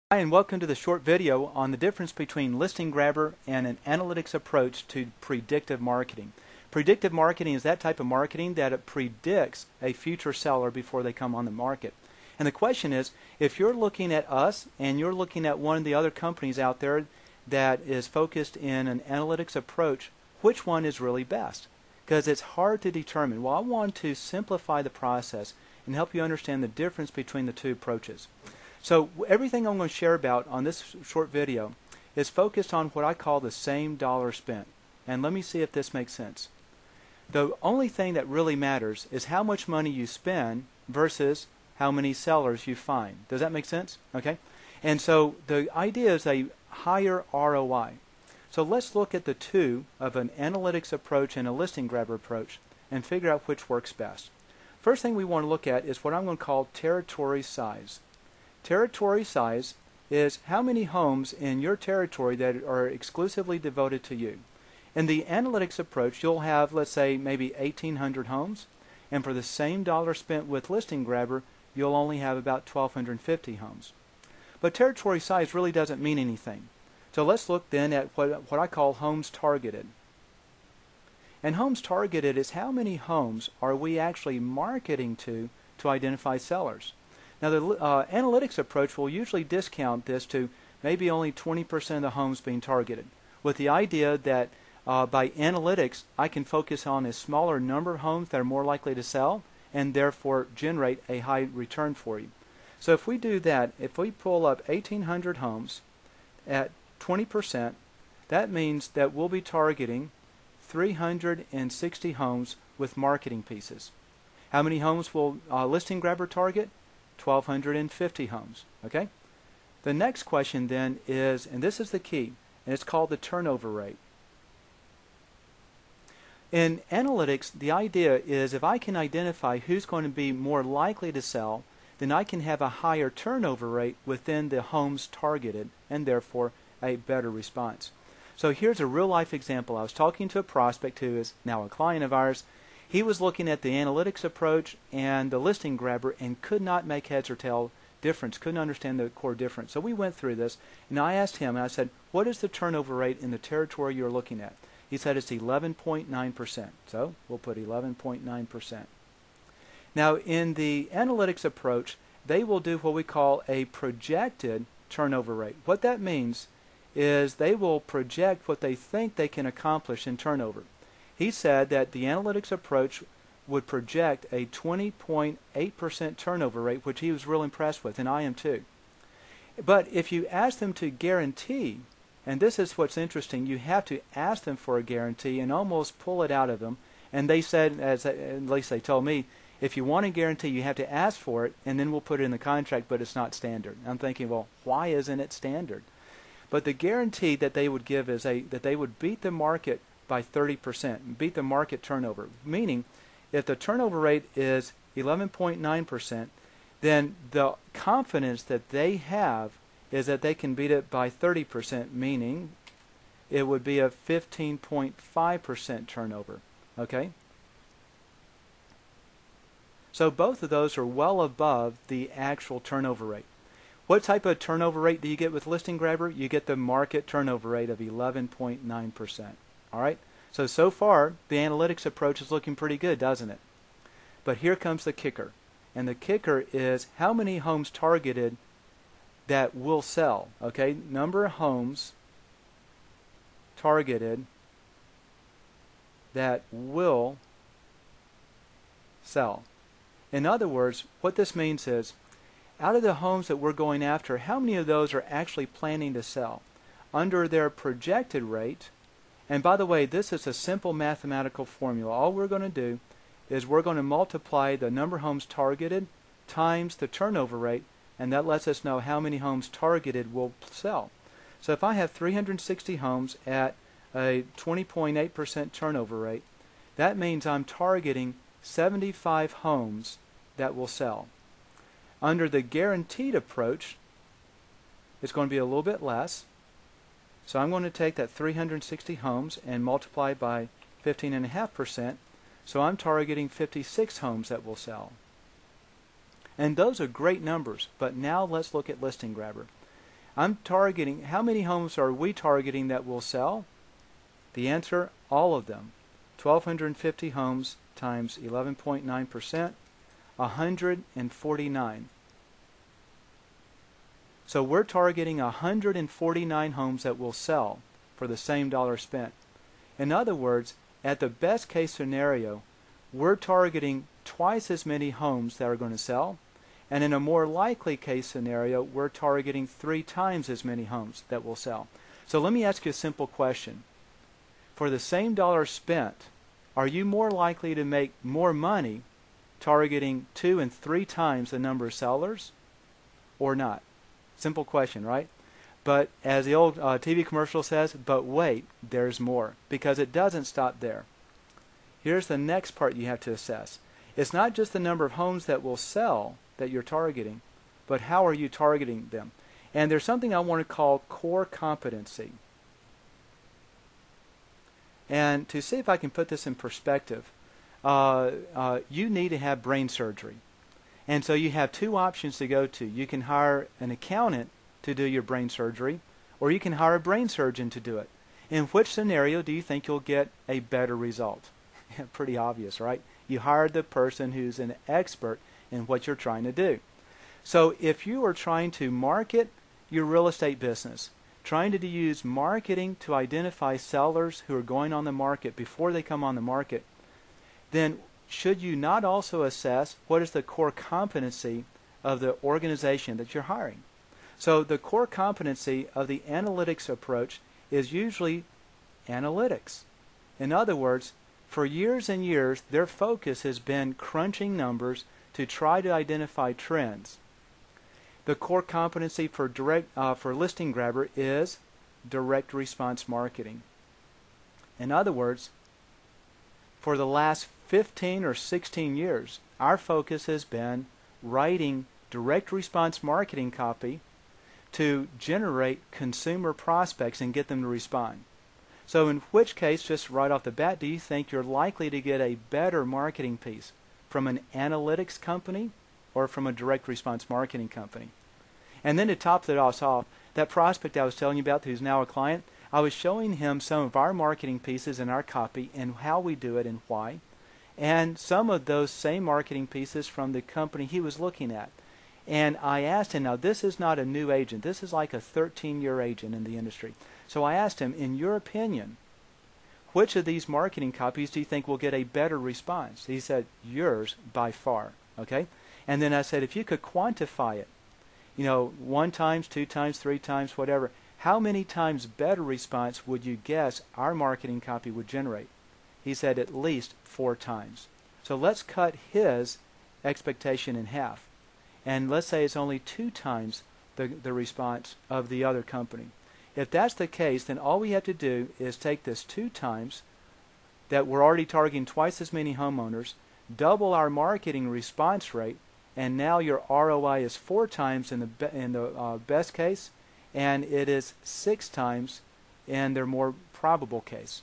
Hi, and welcome to the short video on the difference between Listing Grabber and an analytics approach to predictive marketing. Predictive marketing is that type of marketing that it predicts a future seller before they come on the market. And the question is, if you're looking at us and you're looking at one of the other companies out there that is focused in an analytics approach, which one is really best? Because it's hard to determine. Well, I want to simplify the process and help you understand the difference between the two approaches. So everything I'm going to share about on this short video is focused on what I call the same dollar spent. And let me see if this makes sense. The only thing that really matters is how much money you spend versus how many sellers you find. Does that make sense? Okay. And so the idea is a higher ROI. So let's look at the two of an analytics approach and a listing grabber approach and figure out which works best. First thing we want to look at is what I'm going to call territory size. Territory size is how many homes in your territory that are exclusively devoted to you. In the analytics approach, you'll have, let's say, maybe 1,800 homes, and for the same dollar spent with Listing Grabber, you'll only have about 1,250 homes. But territory size really doesn't mean anything. So let's look then at what I call homes targeted. And homes targeted is how many homes are we actually marketing to identify sellers. Now the analytics approach will usually discount this to maybe only 20% of the homes being targeted, with the idea that by analytics I can focus on a smaller number of homes that are more likely to sell and therefore generate a high return for you. So if we do that, if we pull up 1,800 homes at 20%, that means that we'll be targeting 360 homes with marketing pieces. How many homes will Listing Grabber target? 1,250 homes. Okay? The next question then is, and this is the key, and it's called the turnover rate. In analytics, the idea is if I can identify who's going to be more likely to sell, then I can have a higher turnover rate within the homes targeted and therefore a better response. So here's a real life example. I was talking to a prospect who is now a client of ours. He was looking at the analytics approach and the Listing Grabber and could not make heads or tail difference, couldn't understand the core difference. So we went through this, and I asked him, and I said, what is the turnover rate in the territory you're looking at? He said it's 11.9%. So we'll put 11.9%. Now in the analytics approach, they will do what we call a projected turnover rate. What that means is they will project what they think they can accomplish in turnover. He said that the analytics approach would project a 20.8% turnover rate, which he was real impressed with, and I am too. But if you ask them to guarantee, and this is what's interesting, you have to ask them for a guarantee and almost pull it out of them. And they said, at least they told me, if you want a guarantee, you have to ask for it, and then we'll put it in the contract, but it's not standard. I'm thinking, well, why isn't it standard? But the guarantee that they would give is that they would beat the market by 30%, beat the market turnover. Meaning, if the turnover rate is 11.9%, then the confidence that they have is that they can beat it by 30%, meaning it would be a 15.5% turnover. Okay? So both of those are well above the actual turnover rate. What type of turnover rate do you get with Listing Grabber? You get the market turnover rate of 11.9%. All right? So far, the analytics approach is looking pretty good, doesn't it? But here comes the kicker. And the kicker is how many homes targeted that will sell. Okay? Number of homes targeted that will sell. In other words, what this means is, out of the homes that we're going after, how many of those are actually planning to sell? Under their projected rate, and by the way, this is a simple mathematical formula. All we're going to do is we're going to multiply the number of homes targeted times the turnover rate, and that lets us know how many homes targeted will sell. So if I have 360 homes at a 20.8% turnover rate, that means I'm targeting 75 homes that will sell. Under the guaranteed approach, it's going to be a little bit less. So I'm going to take that 360 homes and multiply by 15.5%. So I'm targeting 56 homes that will sell. And those are great numbers, but now let's look at Listing Grabber. I'm targeting, how many homes are we targeting that will sell? The answer, all of them. 1,250 homes times 11.9%, 149. So we're targeting 149 homes that will sell for the same dollar spent. In other words, at the best case scenario, we're targeting twice as many homes that are going to sell, and in a more likely case scenario, we're targeting 3 times as many homes that will sell. So let me ask you a simple question. For the same dollar spent, are you more likely to make more money targeting 2 and 3 times the number of sellers or not? Simple question, right? But as the old TV commercial says, but wait, there's more, because it doesn't stop there. Here's the next part you have to assess. It's not just the number of homes that will sell that you're targeting, but how are you targeting them? And there's something I want to call core competency. And to see if I can put this in perspective, you need to have brain surgery. And so you have 2 options to go to. You can hire an accountant to do your brain surgery, or you can hire a brain surgeon to do it. In which scenario do you think you'll get a better result? Pretty obvious, right? You hired the person who's an expert in what you're trying to do. So if you are trying to market your real estate business, trying to use marketing to identify sellers who are going on the market before they come on the market, then should you not also assess what is the core competency of the organization that you're hiring? So the core competency of the analytics approach is usually analytics. In other words, for years and years, their focus has been crunching numbers to try to identify trends. The core competency for Listing Grabber is direct response marketing. In other words, for the last 15 or 16 years, our focus has been writing direct response marketing copy to generate consumer prospects and get them to respond. So in which case, just right off the bat, do you think you're likely to get a better marketing piece from an analytics company or from a direct response marketing company? And then to top it off, that prospect I was telling you about who's now a client, I was showing him some of our marketing pieces in our copy and how we do it and why, and some of those same marketing pieces from the company he was looking at. And I asked him, now this is not a new agent, this is like a 13-year agent in the industry. So I asked him, in your opinion, which of these marketing copies do you think will get a better response? He said, yours by far. Okay? And then I said, if you could quantify it, 1 times, 2 times, 3 times, whatever, how many times better response would you guess our marketing copy would generate? He said at least 4 times. So let's cut his expectation in half. And let's say it's only 2 times the response of the other company. If that's the case, then all we have to do is take this 2 times that we're already targeting twice as many homeowners, double our marketing response rate, and now your ROI is 4 times in the best case, and it is 6 times in their more probable case.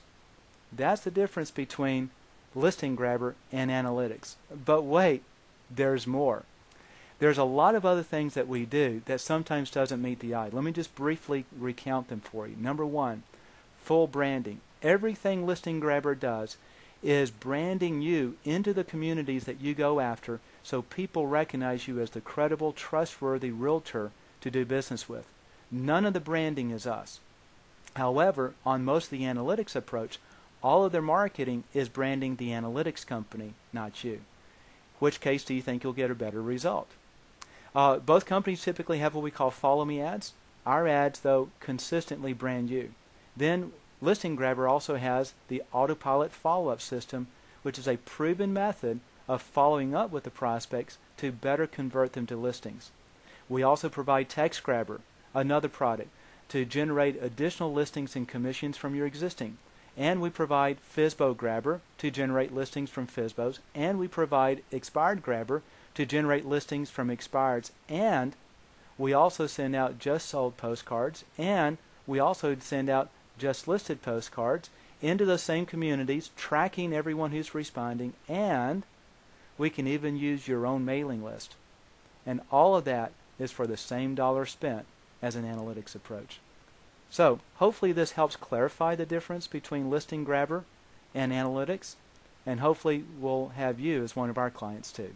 That's the difference between Listing Grabber and analytics. But wait, there's more. There's a lot of other things that we do that sometimes doesn't meet the eye. Let me just briefly recount them for you. Number 1, full branding. Everything Listing Grabber does is branding you into the communities that you go after so people recognize you as the credible, trustworthy realtor to do business with. None of the branding is us. However, on most of the analytics approach, all of their marketing is branding the analytics company, not you. Which case do you think you'll get a better result? Both companies typically have what we call follow me ads. Our ads, though, consistently brand you. Then Listing Grabber also has the autopilot follow-up system, which is a proven method of following up with the prospects to better convert them to listings. We also provide Text Grabber, another product, to generate additional listings and commissions from your existing. And we provide FSBO Grabber to generate listings from FSBOs. And we provide Expired Grabber to generate listings from expireds. And we also send out Just Sold postcards. And we also send out Just Listed postcards into the same communities, tracking everyone who's responding. And we can even use your own mailing list. And all of that is for the same dollar spent as an analytics approach. So hopefully this helps clarify the difference between listing grabber and analytics, and hopefully we'll have you as one of our clients too.